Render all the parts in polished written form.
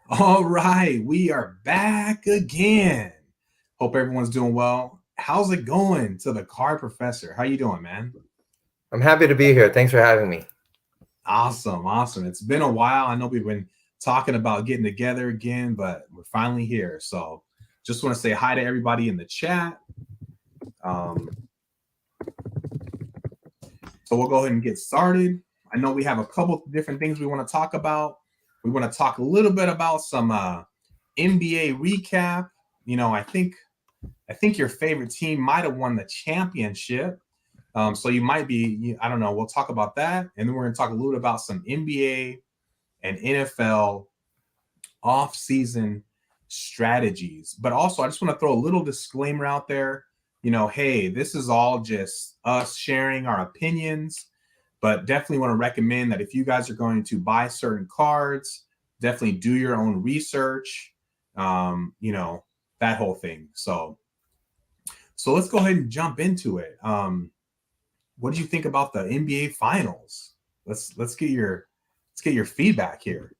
All right, we are back again. Hope everyone's doing well. How's it going to the car professor? How you doing, man? I'm happy to be here. Thanks for having me. Awesome. It's been a while. I know we've been talking about getting together again, but we're finally here. So just want to say hi to everybody in the chat. Um, so we'll go ahead and get started. I know we have a couple different things we want to talk about. We want to talk a little bit about some NBA recap. I think your favorite team might have won the championship. So you might be, I don't know. We'll talk about that, and then we're going to talk a little bit about some NBA and NFL off-season strategies. But also, I just want to throw a little disclaimer out there. Hey, this is all just us sharing our opinions, but definitely want to recommend that if you guys are going to buy certain cards, definitely do your own research. That whole thing. So let's go ahead and jump into it. What did you think about the NBA Finals? Let's get your feedback here.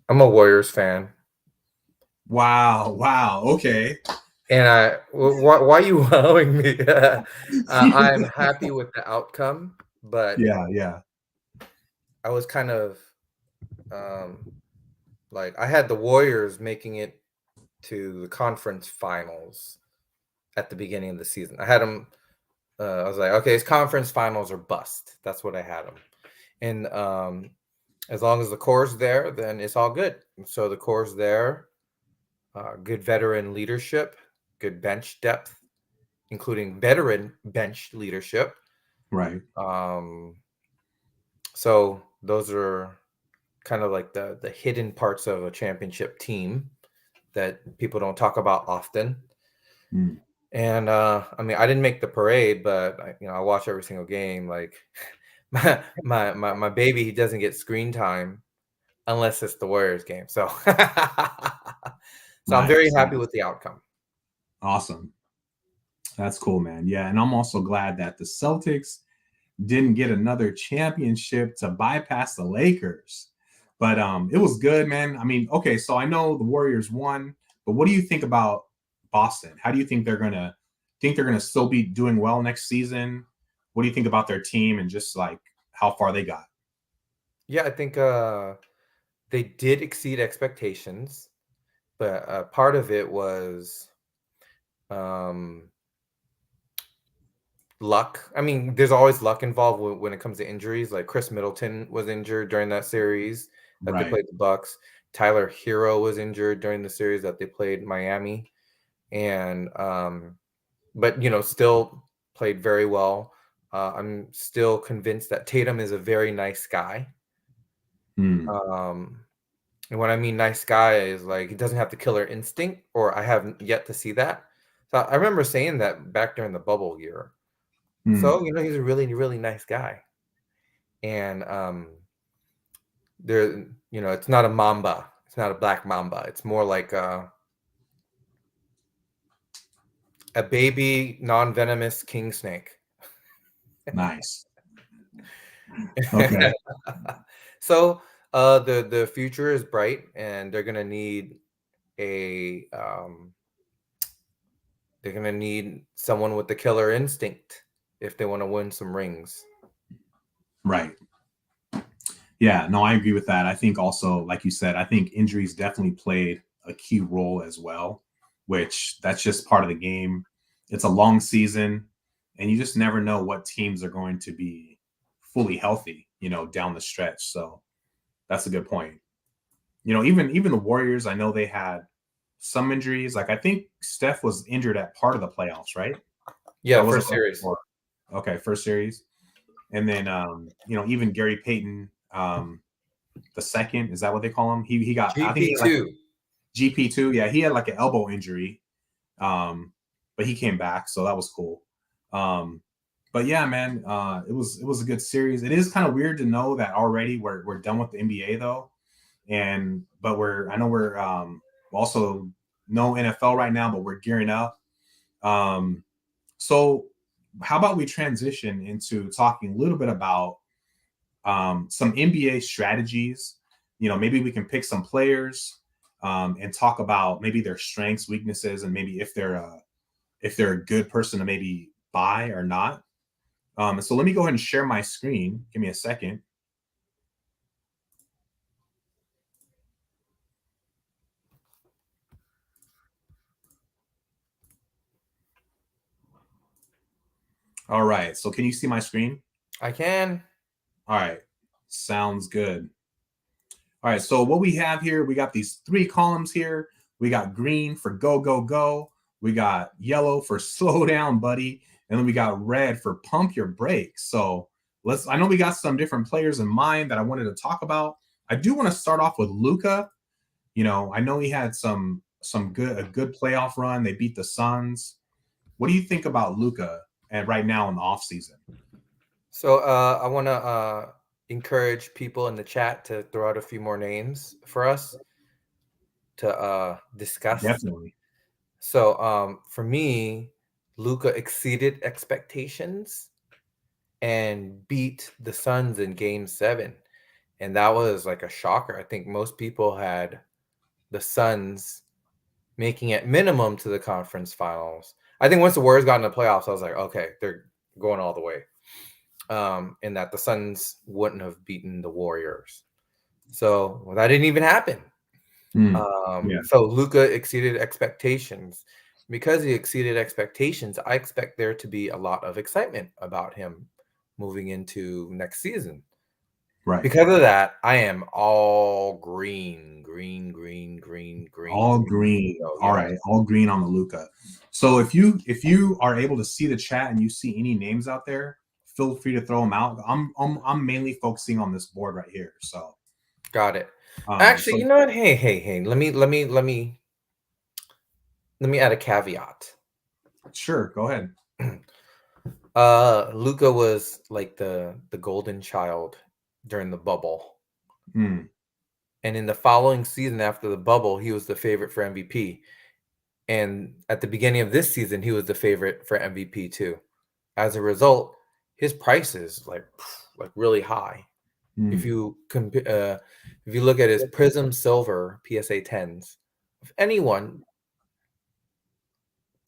I'm a Warriors fan, Wow. Okay. and why are you wowing me? I'm happy with the outcome, but Yeah. I was kind of um, like I had the Warriors making it to the conference finals at the beginning of the season. I had them. I was like, okay, it's conference finals or bust. That's what I had them, and as long as the core's there, then it's all good. So the core's there. Good veteran leadership, good bench depth, including veteran bench leadership. Right. Um, so those are kind of like the hidden parts of a championship team that people don't talk about often. Mm. And I mean, I didn't make the parade, but I watch every single game. Like my baby, he doesn't get screen time unless it's the Warriors game. So so I'm very Nice. happy with the outcome. Awesome. That's cool, man. Yeah, and I'm also glad that the Celtics didn't get another championship to bypass the Lakers. But it was good, man. I mean, okay, so I know the Warriors won, but what do you think about Boston? How do you think they're gonna still be doing well next season? What do you think about their team and just like how far they got? Yeah, I think they did exceed expectations, but part of it was um, luck. I mean, there's always luck involved when it comes to injuries. Like Chris Middleton was injured during that series that they Right. played the Bucks. Tyler Hero was injured during the series that they played Miami, and but still played very well. I'm still convinced that Tatum is a very nice guy. Hmm. Um, And what I mean nice guy is like he doesn't have the killer instinct, or I haven't yet to see that. So I remember saying that back during the bubble year. Hmm. So, he's a really, really nice guy. And there, it's not a mamba. It's not a black mamba. It's more like a baby non-venomous king snake. Nice. Okay. So the future is bright, and a um they're gonna need someone with the killer instinct if they want to win some rings. Right. Yeah, no, I agree with that. I think also, like you said, I think injuries definitely played a key role as well, which that's just part of the game. It's a long season, and you just never know what teams are going to be fully healthy, down the stretch. So that's a good point. Even the Warriors, I know they had some injuries. Like I think Steph was injured at part of the playoffs, right? Yeah, Or was it first right series. before? Okay, first series. And then even Gary Payton, the second. Is that what they call him? He got. I think he had like GP2. GP2. Yeah, he had like an elbow injury, but he came back, so that was cool. Um, but yeah, man, it was a good series. It is kind of weird to know that already we're done with the NBA though, and but I know we're also no NFL right now, but we're gearing up. Um, so how about we transition into talking a little bit about some NBA strategies maybe we can pick some players and talk about maybe their strengths, weaknesses, and maybe if they're a good person to maybe buy or not. So let me go ahead and share my screen. Give me a second. All right. So can you see my screen? I can. All right. Sounds good. All right. So what we have here, we got these 3 columns here. We got green for go, go, go. We got yellow for slow down, buddy. And then we got red for pump your brakes. So I know we got some different players in mind that I wanted to talk about. I do want to start off with Luka. I know he had a good playoff run. They beat the Suns. What do you think about Luka and right now in the offseason? So I want to encourage people in the chat to throw out a few more names for us to discuss. Definitely. So for me, Luka exceeded expectations and beat the Suns in Game 7. And that was like a shocker. I think most people had the Suns making it minimum to the conference finals. I think once the Warriors got in the playoffs, I was like, okay, they're going all the way. And that the Suns wouldn't have beaten the Warriors. So that didn't even happen. Yeah. So Luka exceeded expectations. Because he exceeded expectations, I expect there to be a lot of excitement about him moving into next season. Right. Because of that, I am all green, green, green, green, green. All green. So, all right. All green on the Luka. So if you are able to see the chat and you see any names out there, feel free to throw them out. I'm mainly focusing on this board right here. So got it. Actually, you know what? Hey. Let me add a caveat. Sure, go ahead. Luka was like the golden child during the bubble. Mm. And in the following season after the bubble, he was the favorite for MVP. And at the beginning of this season, he was the favorite for MVP too. As a result, his price is like really high. If you look at his Prism Silver PSA 10s, of anyone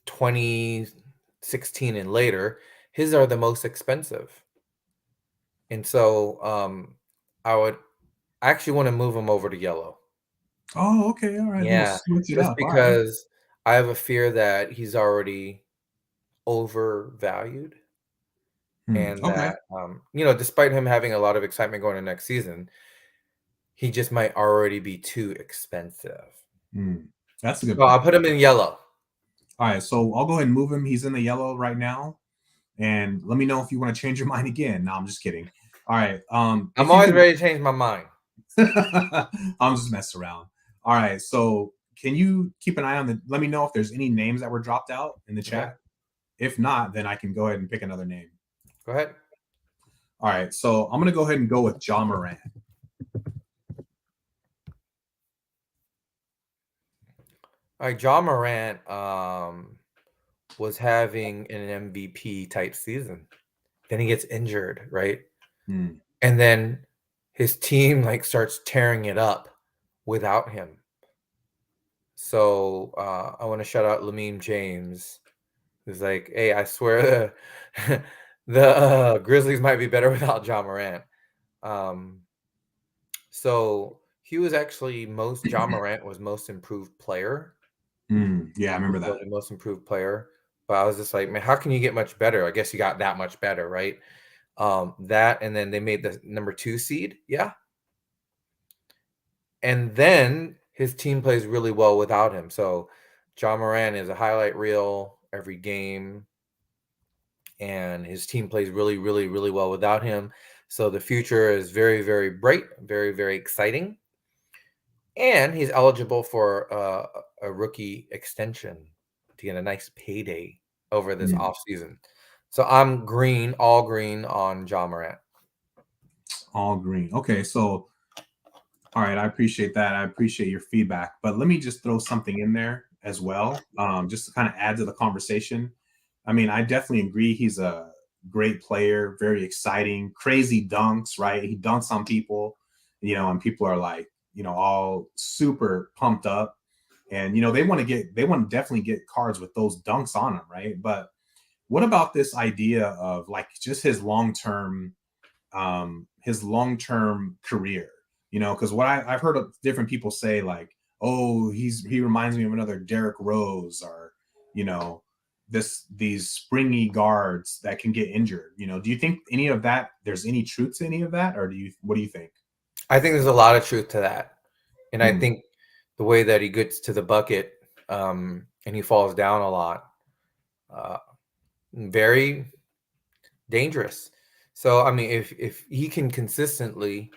2016 and later, his are the most expensive. And so I actually want to move him over to yellow. Oh, okay. All right. Yeah, Switch it just up. All right. because I have a fear that he's already overvalued. And Okay. that, despite him having a lot of excitement going into next season, he just might already be too expensive. That's a good So I'll point. put him in yellow. All right. So I'll go ahead and move him. He's in the yellow right now. And let me know if you want to change your mind again. No, I'm just kidding. All right. I'm always ready to change my mind. I'm just messing around. All right. So can you keep an eye on let me know if there's any names that were dropped out in the chat. Okay. If not, then I can go ahead and pick another name. Go ahead. All right. So I'm going to go ahead and go with Ja Morant. All right. Ja Morant was having an MVP type season. Then he gets injured, right? And then his team starts tearing it up without him. So I want to shout out Lamine James, who's like, hey, I swear the Grizzlies might be better without Ja Morant. So he was actually Ja Morant was most improved player. Yeah, I remember that. Most improved player. But I was just like, man, how can you get much better? I guess you got that much better, right? That, and then they made the number 2 seed. Yeah. And then his team plays really well without him. So Ja Morant is a highlight reel every game. And his team plays really, really, really well without him. So the future is very, very bright, very, very exciting. And he's eligible for a rookie extension to get a nice payday over this offseason. So I'm all green on Ja Morant. All green. Okay, so all right, I appreciate that. I appreciate your feedback. But let me just throw something in there as well, just to kind of add to the conversation. I mean, I definitely agree. He's a great player, very exciting, crazy dunks, right? He dunks on people, and people are like, all super pumped up, and they want to definitely get cards with those dunks on them, right? But what about this idea of like just his long-term career? Because what I've heard of different people say, like, oh, he reminds me of another Derrick Rose, or you know these springy guards that can get injured. Do you think any of that, there's any truth to any of that, or what do you think? I think there's a lot of truth to that. And I Mm, think the way that he gets to the bucket, and he falls down a lot, uh, very dangerous. So, I mean, if he can consistently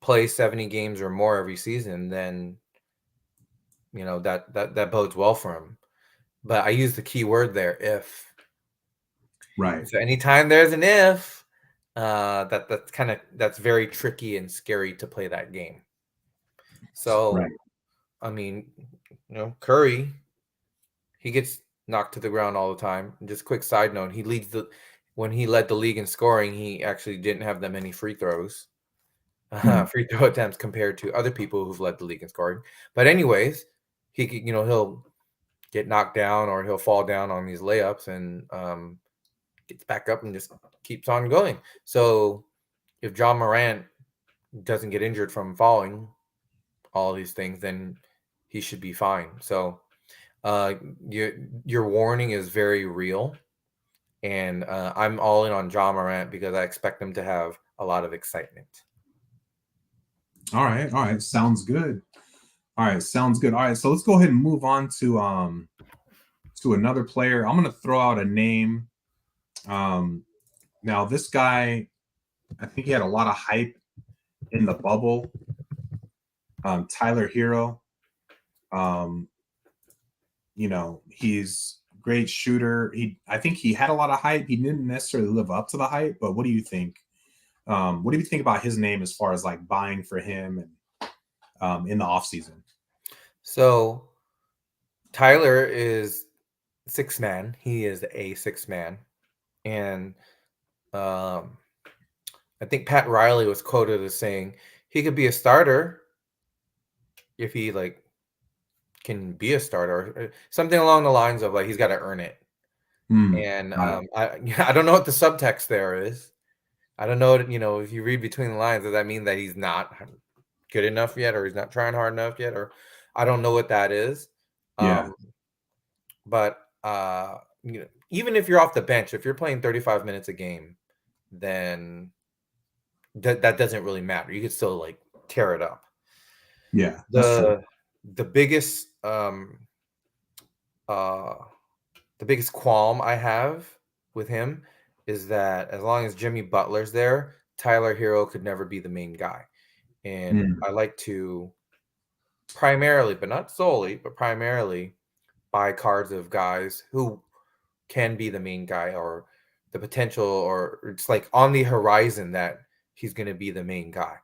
play 70 games or more every season, then that bodes well for him. But I use the key word there, if. right, So anytime there's an if, that's very tricky and scary to play that game. right. So, I mean, Curry, he gets knocked to the ground all the time. And just quick side note, when he led the league in scoring, he actually didn't have that many free throws, Mm, free throw attempts compared to other people who've led the league in scoring. But anyways, he'll get knocked down or he'll fall down on these layups and gets back up and just keeps on going. So if John Morant doesn't get injured from falling, all these things, then he should be fine. So uh, your warning is very real, and I'm all in on John Morant because I expect him to have a lot of excitement. all right, all right, sounds good. All right, sounds good. All right, so let's go ahead and move on to another player. I'm gonna throw out a name. um Now this guy, I think he had a lot of hype in the bubble. Tyler Hero. um he's great shooter. I think he had a lot of hype. He didn't necessarily live up to the hype, but what do you think? What do you think about his name as far as like buying for him and in the offseason? So Tyler is six man. He is a six man, and um, I think Pat Riley was quoted as saying he could be a starter if he like can be a starter, something along the lines of like he's got to earn it. And Got it. I don't know what the subtext there is. I don't know, if you read between the lines, does that mean that he's not good enough yet, or he's not trying hard enough yet, or I don't know what that is. Yeah, Um, but even if you're off the bench, if you're playing 35 minutes a game, then that doesn't really matter. You could still like tear it up. yeah, that's true. The biggest uh the biggest qualm I have with him is that as long as Jimmy Butler's there, Tyler Hero could never be the main guy. And Mm, I like to primarily, but not solely, but primarily buy cards of guys who can be the main guy, or the potential, or it's like on the horizon that he's going to be the main guy.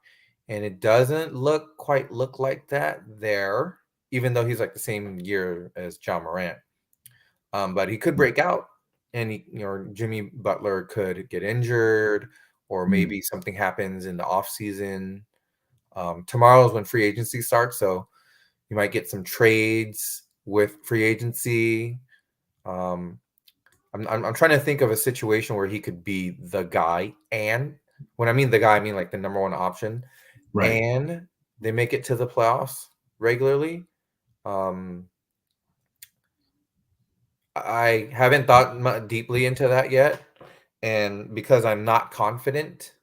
And it doesn't quite look like that there, even though he's like the same year as John Morant. But he could break out, and Jimmy Butler could get injured, or mm, maybe something happens in the off season. Tomorrow is when free agency starts, so you might get some trades with free agency. Um, I'm trying to think of a situation where he could be the guy, and when I mean the guy, I mean like the number one option, right. and they make it to the playoffs regularly. Um, I haven't thought deeply into that yet, and because I'm not confident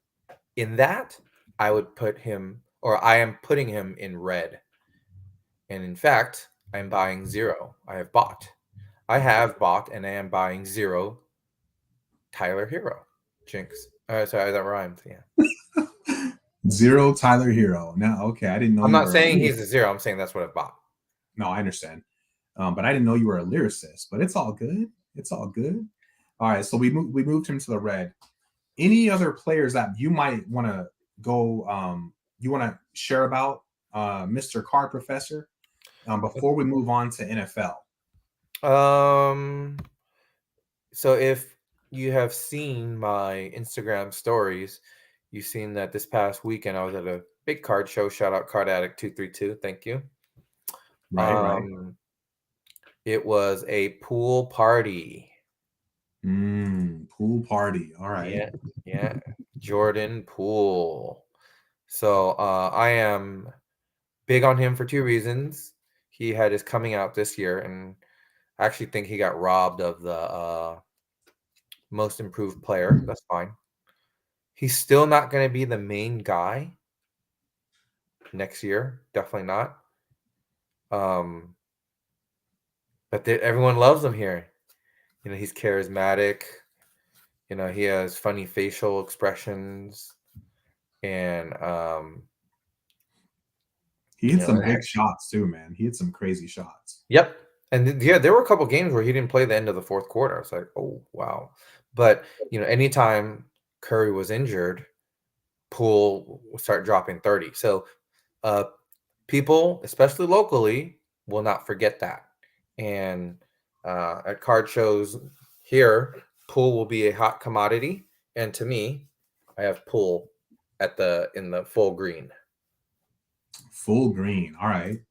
in that, I would put him, or I am putting him in red. And in fact, I'm buying zero. I have bought, and I am buying zero Tyler Hero. Jinx. Sorry, that rhymed. Yeah. Zero Tyler Hero. Now, okay, I didn't know I'm you not were a saying lyricist. he's a zero. I'm saying that's what I bought. No, I understand. But I didn't know you were a lyricist. But it's all good. It's all good. All right, so we moved him to the red. Any other players that you might want to go? You want to share about, Mr. Card Professor, before we move on to NFL? Um, so if you have seen my Instagram stories, you've seen that this past weekend I was at a Big card show. Shout out Card Addict 232. Thank you. Right. It was a pool party. Pool party. All right. Yeah. Jordan Poole. So I am big on him for two reasons. He had his coming out this year, and I actually think he got robbed of the most improved player. That's fine. He's still not going to be the main guy next year. Definitely not. But everyone loves him here. He's charismatic. He has funny facial expressions, and he hit some big shots too, man. He hit some crazy shots. Yep. And there were a couple games where he didn't play the end of the fourth quarter. I was like, oh wow. But anytime Curry was injured, Poole will start dropping 30. So people, especially locally, will not forget that. And at card shows here, Poole will be a hot commodity. And to me, I have Poole in the full green. Full green. All right.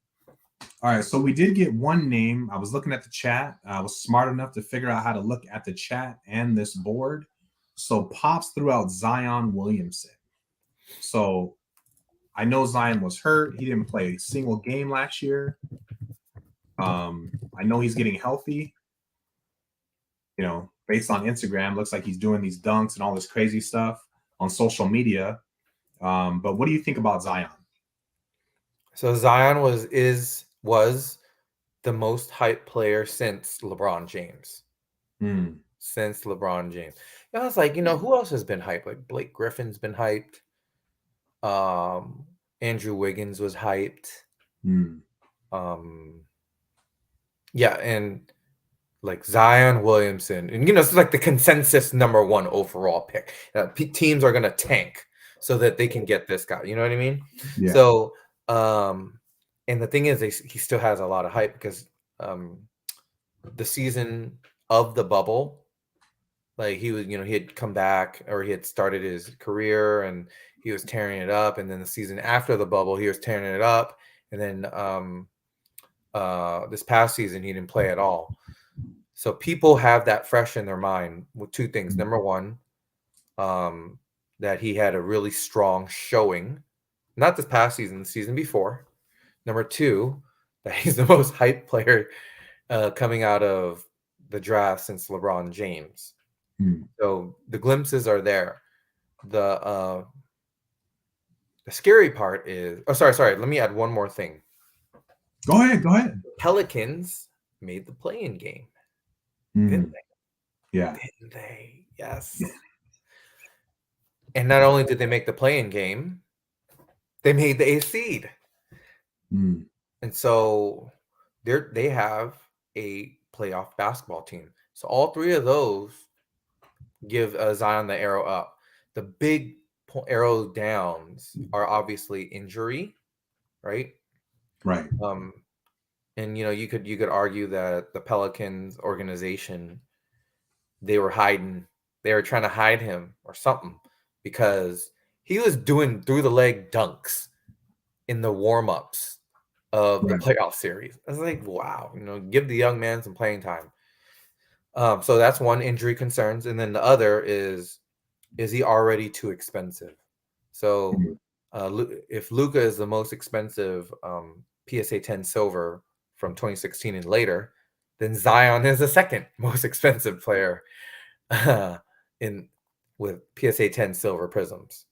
So we did get one name. I was looking at the chat. I was smart enough to figure out how to look at the chat and this board. So Pops threw out Zion Williamson. So I know Zion was hurt. He didn't play a single game last year. I know he's getting healthy. Based on Instagram, looks like he's doing these dunks and all this crazy stuff on social media. But what do you think about Zion? So Zion was the most hyped player since LeBron James. Since LeBron James. I was like, who else has been hyped? Like Blake Griffin's been hyped. Andrew Wiggins was hyped. Yeah, and like Zion Williamson, and it's like the consensus number one overall pick. Teams are gonna tank so that they can get this guy. You know what I mean? Yeah. So, and the thing is, he still has a lot of hype because the season of the bubble, like he was, he had come back or he had started his career and he was tearing it up, and then the season after the bubble, he was tearing it up, and then this past season he didn't play at all. So people have that fresh in their mind with two things. Number one, that he had a really strong showing, not this past season, the season before. Number two, that he's the most hyped player coming out of the draft since LeBron James. So the glimpses are there. The scary part is, sorry. Let me add one more thing. Go ahead. Pelicans made the play-in game. Didn't they? Yeah. Didn't they? Yes. And not only did they make the play-in game, they made the 8th seed. And so they have a playoff basketball team. So all three of those give Zion the arrow up. The big arrow downs are obviously injury, right? Right. And you could argue that the Pelicans organization, they were trying to hide him or something, because he was doing through the leg dunks in the warm-ups of the playoff series. I was like, wow, give the young man some playing time. So that's one, injury concerns, and then the other is he already too expensive? So if Luka is the most expensive PSA 10 silver from 2016 and later, then Zion is the second most expensive player with PSA 10 silver prisms.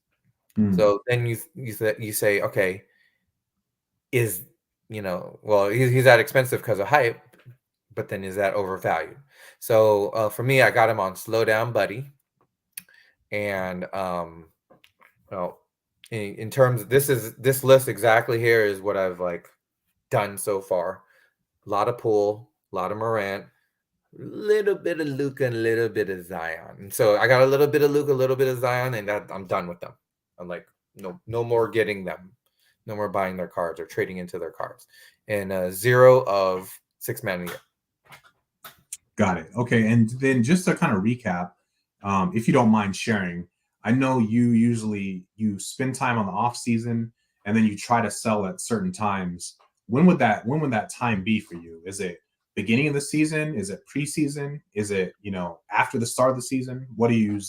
So then you say, okay, he's that expensive because of hype, but then is that overvalued? So for me, I got him on Slow Down Buddy, and in terms of this list exactly here is what I've done so far. A lot of Poole, a lot of Morant, a little bit of Luka, and a little bit of Zion. And so I got a little bit of Luka, a little bit of Zion, and I'm done with them. I'm like, no more getting them. No more buying their cards or trading into their cards. And 0 of 6-man of the year. Got it. Okay. And then just to kind of recap, if you don't mind sharing, I know you spend time on the off season and then you try to sell at certain times, when would that time be for you? Is it beginning of the season? Is it preseason? Is it, after the start of the season? What do you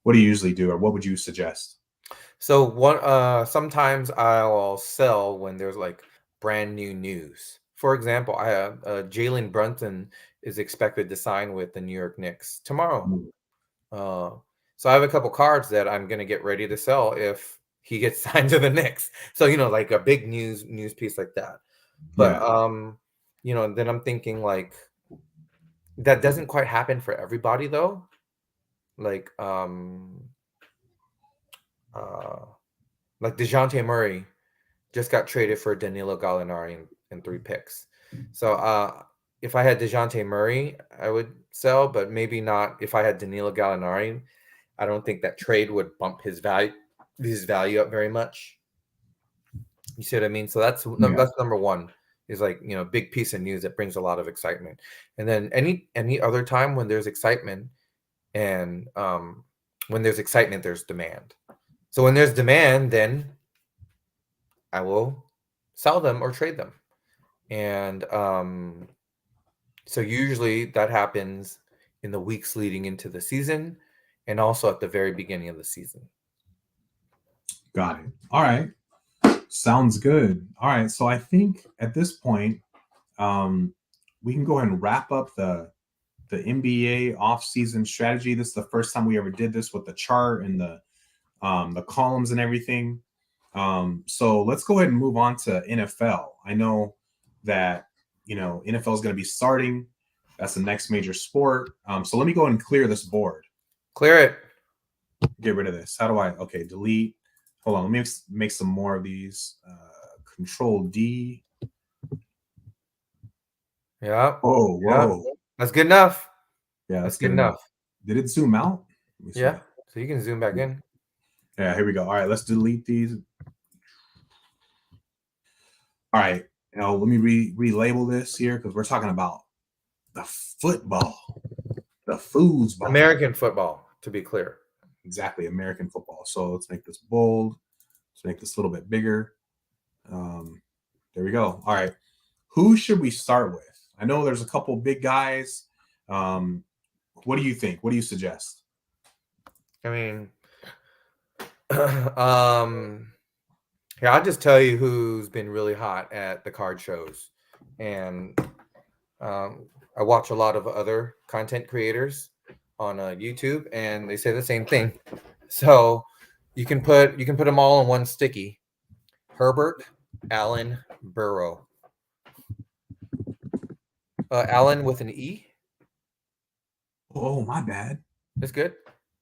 usually do, or what would you suggest? So sometimes I'll sell when there's like brand new news. For example, I have Jalen Brunson is expected to sign with the New York Knicks tomorrow. Mm. Uh, so I have a couple cards that I'm gonna get ready to sell if he gets signed to the Knicks. So like a big news piece like that. But Yeah, then I'm thinking like that doesn't quite happen for everybody though. Like uh like DeJounte Murray just got traded for Danilo Gallinari in 3 picks. So if I had DeJounte Murray, I would sell, but maybe not if I had Danilo Gallinari. I don't think that trade would bump his value up very much. You see what I mean? So that's yeah, number one, is like, big piece of news that brings a lot of excitement. And then any other time when there's excitement, and when there's excitement, there's demand. So when there's demand, then I will sell them or trade them. And so usually that happens in the weeks leading into the season, and also at the very beginning of the season. got it. All right, sounds good. All right, so I think at this point, um, we can go ahead and wrap up the NBA off-season strategy. This is the first time we ever did this with the chart and the columns and everything. So let's go ahead and move on to NFL. I know that NFL is going to be starting. That's the next major sport. So let me go ahead and clear this board. Clear it. Get rid of this. How do I? Okay, delete. Hold on. Let me make some more of these. Control D. Yeah. Oh, whoa. Yeah. That's good enough. Yeah, That's that's good good enough. enough. Did it zoom out? Let me see. Yeah. So you can zoom back in. Yeah, here we go. All right, let's delete these. All right, now let me relabel this here because we're talking about the football, the foosball. American football, to be clear. Exactly, American football. So let's make this bold. Let's make this a little bit bigger. There we go. All right, who should we start with? I know there's a couple big guys. What do you think? What do you suggest? I mean, yeah, I'll just tell you who's been really hot at the card shows. And I watch a lot of other content creators on YouTube, and they say the same thing. So you can put them all in one sticky. Herbert, Allen, Burrow. Allen with an E. Oh, my bad. That's good.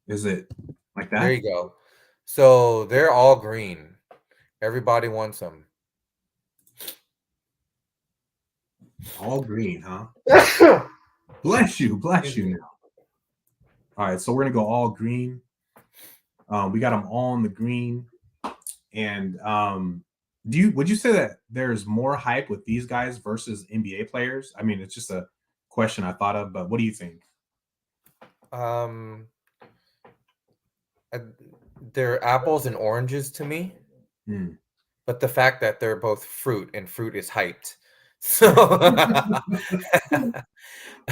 Is it like that? There you go. So they're all green. Everybody wants them. All green, huh? Bless you now. All right, so we're gonna go all green. We got them all in the green. And would you say that there's more hype with these guys versus NBA players? I mean, it's just a question I thought of, but what do you think? Um, they're apples and oranges to me. Hmm. But the fact that they're both fruit, and fruit is hyped. So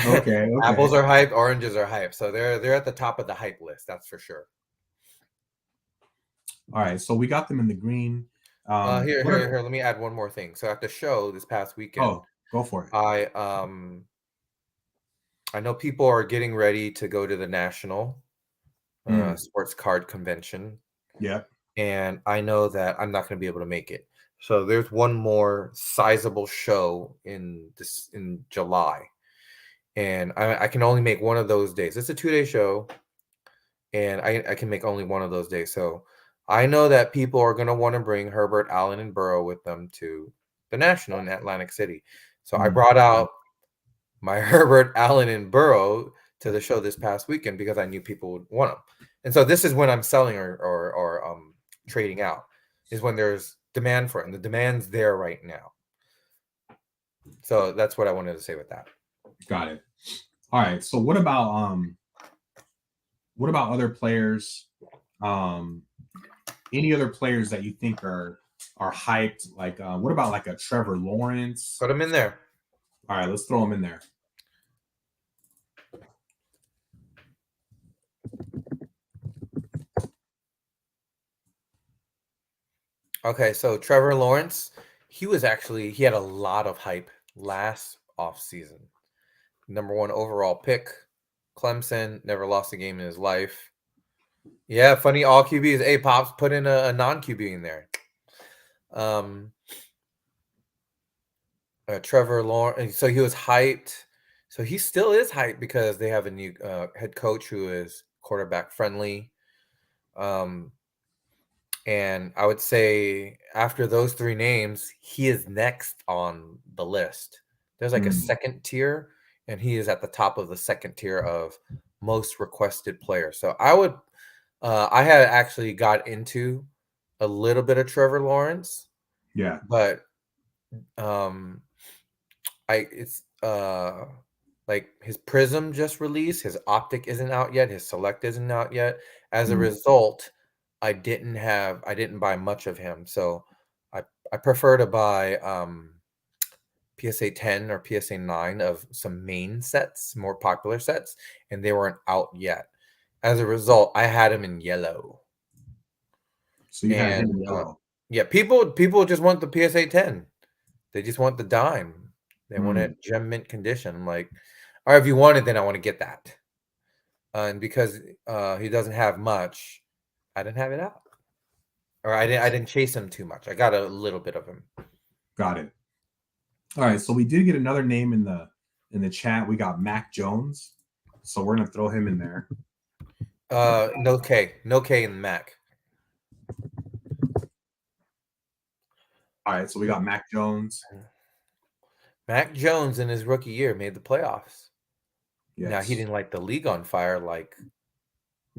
Okay. apples are hyped, oranges are hyped. So they're at the top of the hype list, that's for sure. All right, so we got them in the green. Here, let me add one more thing. So at the show this past weekend, Oh, go for it. I know people are getting ready to go to the National Sports Card Convention. Yeah. And I know that I'm not going to be able to make it. So there's one more sizable show in July, and I can only make one of those days. It's a 2-day show, and I can make only one of those days. So I know that people are going to want to bring Herbert, Allen, and Burrow with them to the National in Atlantic City. So I brought out my Herbert, Allen, and Burrow to the show this past weekend because I knew people would want them. And so this is when I'm selling or trading out, is when there's demand for it, and the demand's there right now. So that's what I wanted to say with that. Got it. All right. So what about other players? any other players that you think are hyped? Like, what about like a Trevor Lawrence? Put him in there. All right, let's throw him in there. Okay, so Trevor Lawrence, he had a lot of hype last offseason. Number 1 overall pick. Clemson, never lost a game in his life. Yeah, funny, all QBs. Hey, Pops, put in a non-QB in there. Trevor Lawrence, so he was hyped. So he still is hyped because they have a new head coach who is quarterback friendly. And I would say after those 3 names, he is next on the list. There's like a second tier, and he is at the top of the second tier of most requested players. So I had actually got into a little bit of Trevor Lawrence. Yeah. But it's like his Prism just released, his Optic isn't out yet, his Select isn't out yet. As a result, I didn't buy much of him. So I prefer to buy PSA 10 or PSA 9 of some main sets, more popular sets, and they weren't out yet. As a result, I had him in yellow. So you had him in yellow. Yeah, people just want the PSA 10. They just want the dime. They want it gem mint condition. I'm like, all right, if you want it, then I want to get that. And because he doesn't have much, I didn't have it out, or I didn't chase him too much. I got a little bit of him. Got it. All right, so we did get another name in the chat. We got Mac Jones, so we're gonna throw him in there. No K in the Mac. All right, so we got Mac Jones. Mac Jones in his rookie year made the playoffs. Yes. Now he didn't light the league on fire like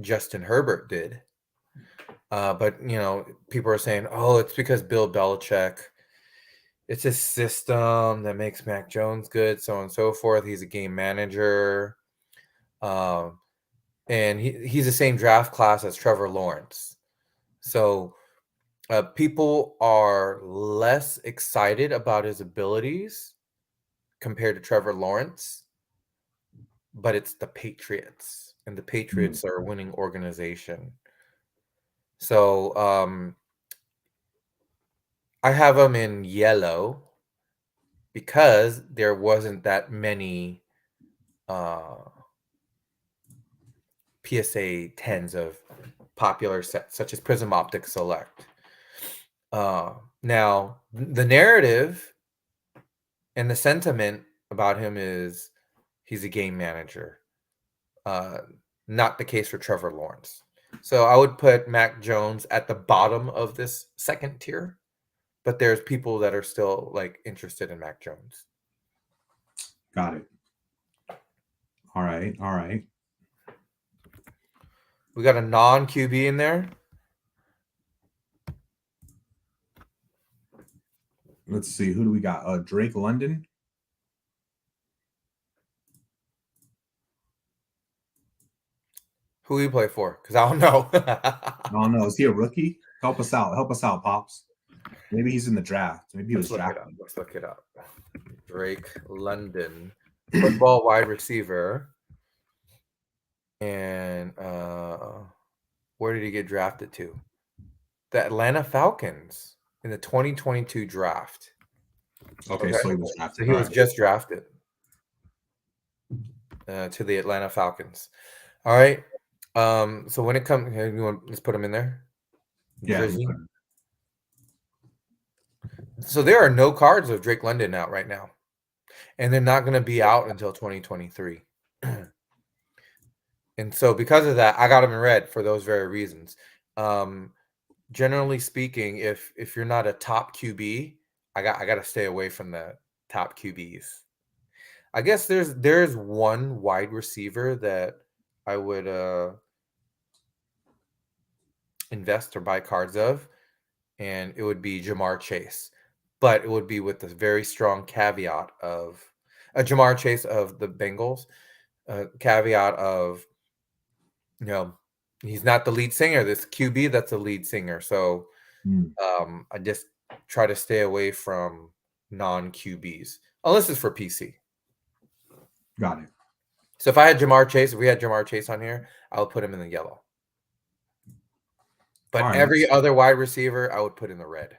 Justin Herbert did. But people are saying, oh, it's because Bill Belichick. It's a system that makes Mac Jones good, so on and so forth. He's a game manager. And he's the same draft class as Trevor Lawrence. So people are less excited about his abilities compared to Trevor Lawrence, but it's the Patriots, and the Patriots are a winning organization. So I have him in yellow because there wasn't that many PSA 10s of popular sets, such as Prism Optic Select. Now, the narrative and the sentiment about him is he's a game manager. Not the case for Trevor Lawrence. So I would put Mac Jones at the bottom of this second tier, but there's people that are still like interested in Mac Jones. Got it. All right. We got a non-QB in there. Let's see. Who do we got? Drake London. Who do you play for? Because I don't know. I don't know. Is he a rookie? Help us out. Help us out, Pops. Maybe he's in the draft. Maybe he was drafted. Let's look it up. Drake London, football wide receiver. And where did he get drafted to? The Atlanta Falcons in the 2022 draft. Okay. So he was drafted. So he was just drafted to the Atlanta Falcons. All right. So when it comes, let's put him in there. Yeah. Jersey. So there are no cards of Drake London out right now, and they're not going to be out until 2023. And so because of that, I got him in red for those very reasons. Generally speaking, if you're not a top QB, I got to stay away from the top QBs. I guess there's one wide receiver that I would invest or buy cards of, and it would be Jamar Chase. But it would be with the very strong caveat of Jamar Chase of the Bengals, caveat of, He's not the lead singer. This QB, that's the lead singer. So I just try to stay away from non-QBs unless it's for PC. Got it. So if we had Jamar Chase on here, I would put him in the yellow. But All right. every other wide receiver, I would put in the red.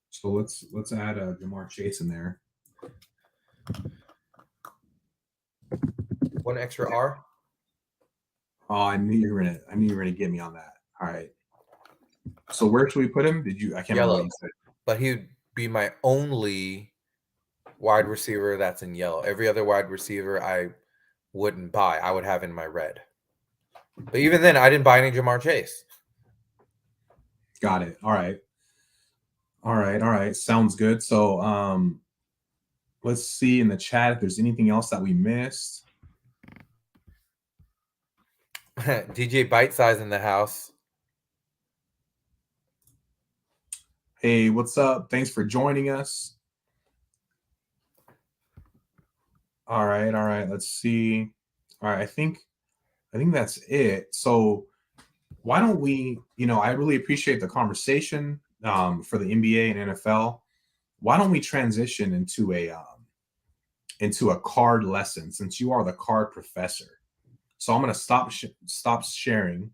So let's add Jamar Chase in there. One extra R. Oh, I knew you were gonna get me on that. All right. So where should we put him? I can't remember what you said. But he'd be my only wide receiver that's in yellow. Every other wide receiver I wouldn't buy. I would have in my red. But even then, I didn't buy any Jamar Chase. Got it. All right. Sounds good. So let's see in the chat if there's anything else that we missed. DJ Bite Size in the house. Hey, what's up? Thanks for joining us. All right. Let's see. All right, I think that's it. So why don't we, I really appreciate the conversation for the NBA and NFL. Why don't we transition into a card lesson, since you are the card professor? So I'm going to stop sharing.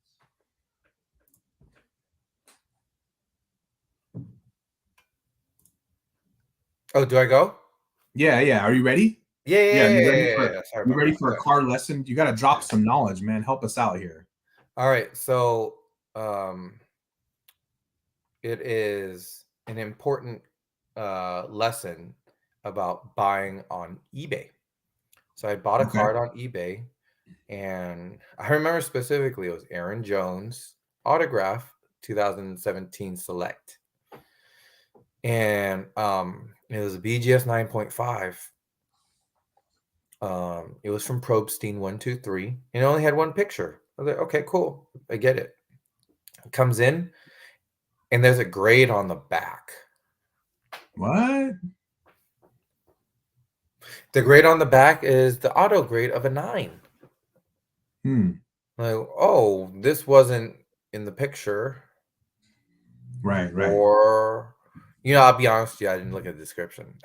Oh, do I go? Yeah. Are you ready? Yeah. You ready for a card lesson? You got to drop some knowledge, man. Help us out here. All right. So it is an important lesson about buying on eBay. So I bought a card on eBay, and I remember specifically it was Aaron Jones autograph 2017 Select. And it was a BGS 9.5. It was from Probstein 123, and it only had one picture. I was like, okay, cool. I get it. It comes in, and there's a grade on the back. What? The grade on the back is the auto grade of a 9. Like, oh, this wasn't in the picture. Right. Or, I'll be honest with you, I didn't look at the description.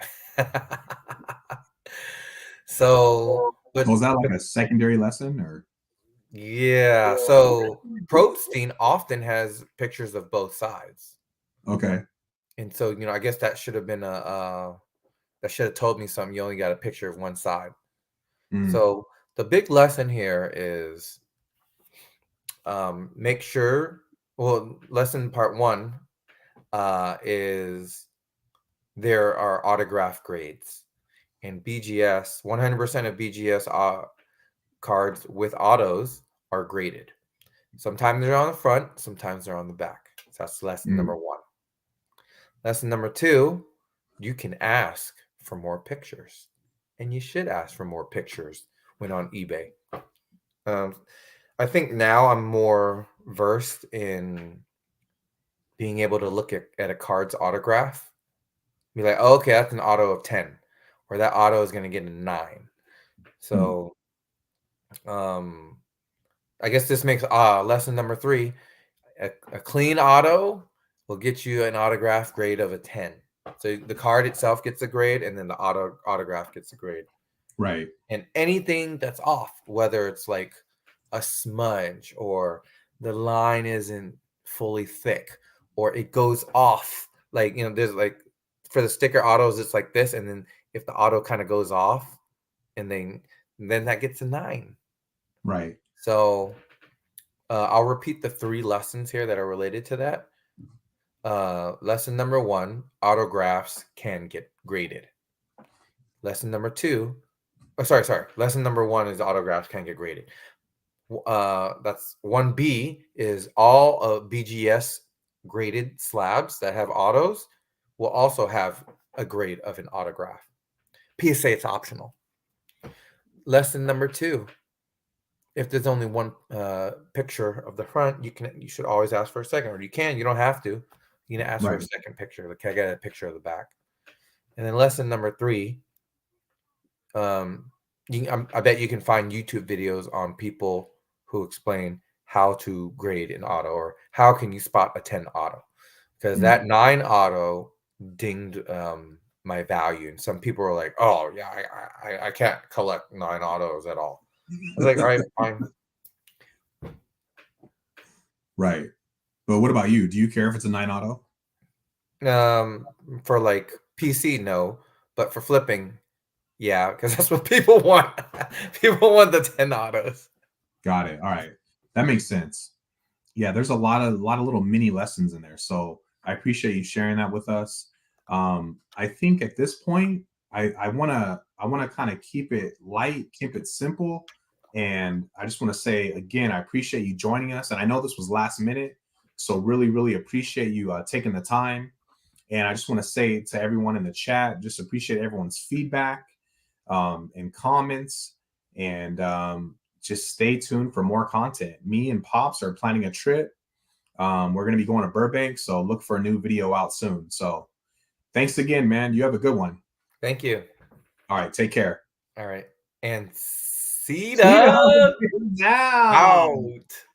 So, but was that like a secondary lesson or? Yeah. So Probstein often has pictures of both sides. Okay. And so, I guess that should have been that should have told me something. You only got a picture of one side. So the big lesson here is make sure, lesson part 1 is there are autograph grades. And BGS, 100% of BGS cards with autos are graded. Sometimes they're on the front, sometimes they're on the back. So that's lesson number 1. Lesson number 2, you can ask for more pictures. And you should ask for more pictures when on eBay. I think now I'm more versed in being able to look at a card's autograph. Be like, oh, okay, that's an auto of 10. Or that auto is going to get a 9. So I guess this makes lesson number 3. A clean auto will get you an autograph grade of a 10. So the card itself gets a grade, and then the autograph gets a grade. Right. And anything that's off, whether it's like a smudge or the line isn't fully thick or it goes off, like, there's like for the sticker autos, it's like this. And then if the auto kind of goes off, and then that gets a 9. Right. So I'll repeat the 3 lessons here that are related to that. Lesson number 1, autographs can get graded. Lesson number 2, lesson number 1 is autographs can get graded. That's 1B is all of BGS graded slabs that have autos will also have a grade of an autograph. PSA, it's optional. Lesson number 2, if there's only one picture of the front, you should always ask for a second, or you don't have to. You can ask for a second picture. Like, I got a picture of the back. And then lesson number 3, I bet you can find YouTube videos on people who explain how to grade an auto or how can you spot a 10 auto, because that 9 auto dinged my value, and some people were like, "Oh yeah, I can't collect 9 autos at all." I was like, "All right, fine." Right. But what about you? Do you care if it's a 9 auto? For like PC, no, but for flipping, yeah, because that's what people want. People want the 10 autos. Got it. All right. That makes sense. Yeah, there's a lot of little mini lessons in there. So I appreciate you sharing that with us. I think at this point, I wanna kind of keep it light, keep it simple. And I just want to say again, I appreciate you joining us. And I know this was last minute, so really, really appreciate you taking the time. And I just want to say to everyone in the chat, just appreciate everyone's feedback and comments. And just stay tuned for more content. Me and Pops are planning a trip. We're going to be going to Burbank, so look for a new video out soon. So thanks again, man. You have a good one. Thank you. All right, take care. All right. And see See ya. ya Down. out.